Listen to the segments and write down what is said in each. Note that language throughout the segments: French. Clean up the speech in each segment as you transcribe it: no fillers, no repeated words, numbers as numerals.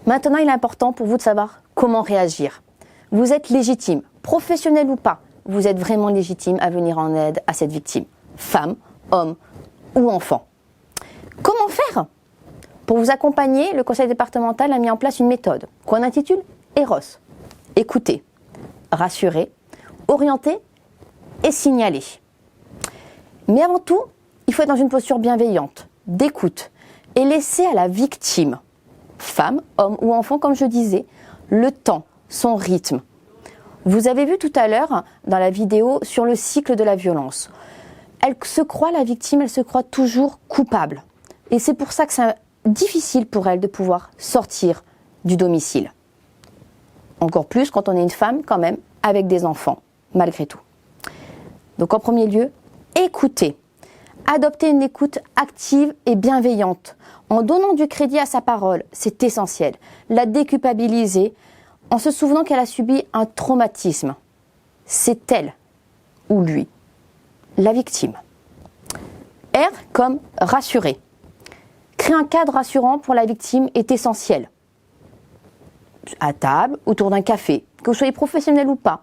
Maintenant, il est important pour vous de savoir comment réagir. Vous êtes légitime, professionnel ou pas, vous êtes vraiment légitime à venir en aide à cette victime, femme, homme ou enfant. Comment faire? Pour vous accompagner, le conseil départemental a mis en place une méthode qu'on intitule EROS. Écouter, rassurer, orienter et signaler. Mais avant tout, il faut être dans une posture bienveillante, d'écoute et laisser à la victime, femme, homme ou enfant, comme je disais, le temps, son rythme. Vous avez vu tout à l'heure dans la vidéo sur le cycle de la violence. La victime, elle se croit toujours coupable. Et c'est pour ça que c'est difficile pour elle de pouvoir sortir du domicile. Encore plus quand on est une femme quand même avec des enfants, malgré tout. Donc en premier lieu, écoutez. Adopter une écoute active et bienveillante. En donnant du crédit à sa parole, c'est essentiel. La déculpabiliser en se souvenant qu'elle a subi un traumatisme. C'est elle ou lui, la victime. R comme rassurer. Créer un cadre rassurant pour la victime est essentiel. À table, autour d'un café, que vous soyez professionnel ou pas,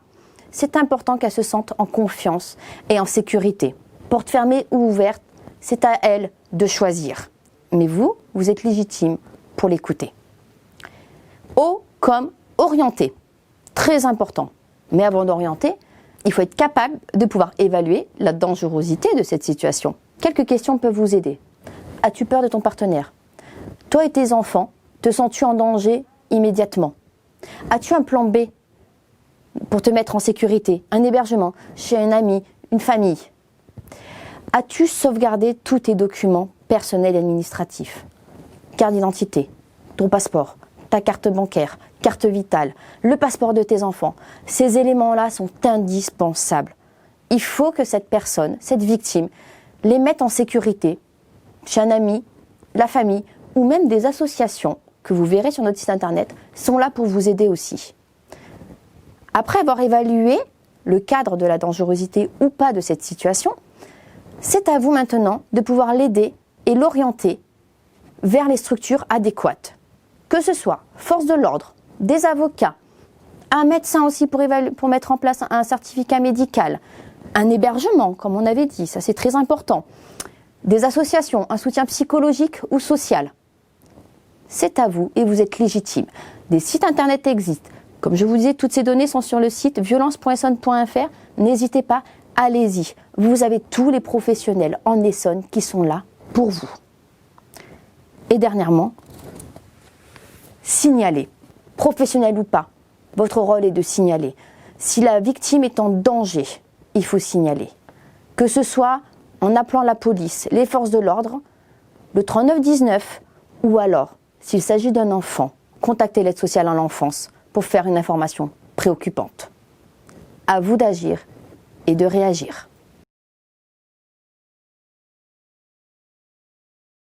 c'est important qu'elle se sente en confiance et en sécurité. Porte fermée ou ouverte, c'est à elle de choisir. Mais vous êtes légitime pour l'écouter. O comme orienter. Très important. Mais avant d'orienter, il faut être capable de pouvoir évaluer la dangerosité de cette situation. Quelques questions peuvent vous aider. As-tu peur de ton partenaire? Toi et tes enfants, te sens-tu en danger immédiatement? As-tu un plan B pour te mettre en sécurité? Un hébergement chez un ami, une famille? As-tu sauvegardé tous tes documents personnels et administratifs? Carte d'identité, ton passeport, ta carte bancaire, carte vitale, le passeport de tes enfants. Ces éléments-là sont indispensables. Il faut que cette personne, cette victime, les mette en sécurité chez un ami, la famille ou même des associations que vous verrez sur notre site internet sont là pour vous aider aussi. Après avoir évalué le cadre de la dangerosité ou pas de cette situation, c'est à vous maintenant de pouvoir l'aider et l'orienter vers les structures adéquates. Que ce soit force de l'ordre, des avocats, un médecin aussi pour mettre en place un certificat médical, un hébergement, comme on avait dit, ça c'est très important, des associations, un soutien psychologique ou social. C'est à vous et vous êtes légitime. Des sites internet existent. Comme je vous disais, toutes ces données sont sur le site violence.essonne.fr. N'hésitez pas, allez-y. Vous avez tous les professionnels en Essonne qui sont là pour vous. Et dernièrement, signalez. Professionnel ou pas, votre rôle est de signaler. Si la victime est en danger, il faut signaler. Que ce soit en appelant la police, les forces de l'ordre, le 3919, ou alors, s'il s'agit d'un enfant, contactez l'aide sociale à l'enfance pour faire une information préoccupante. À vous d'agir et de réagir.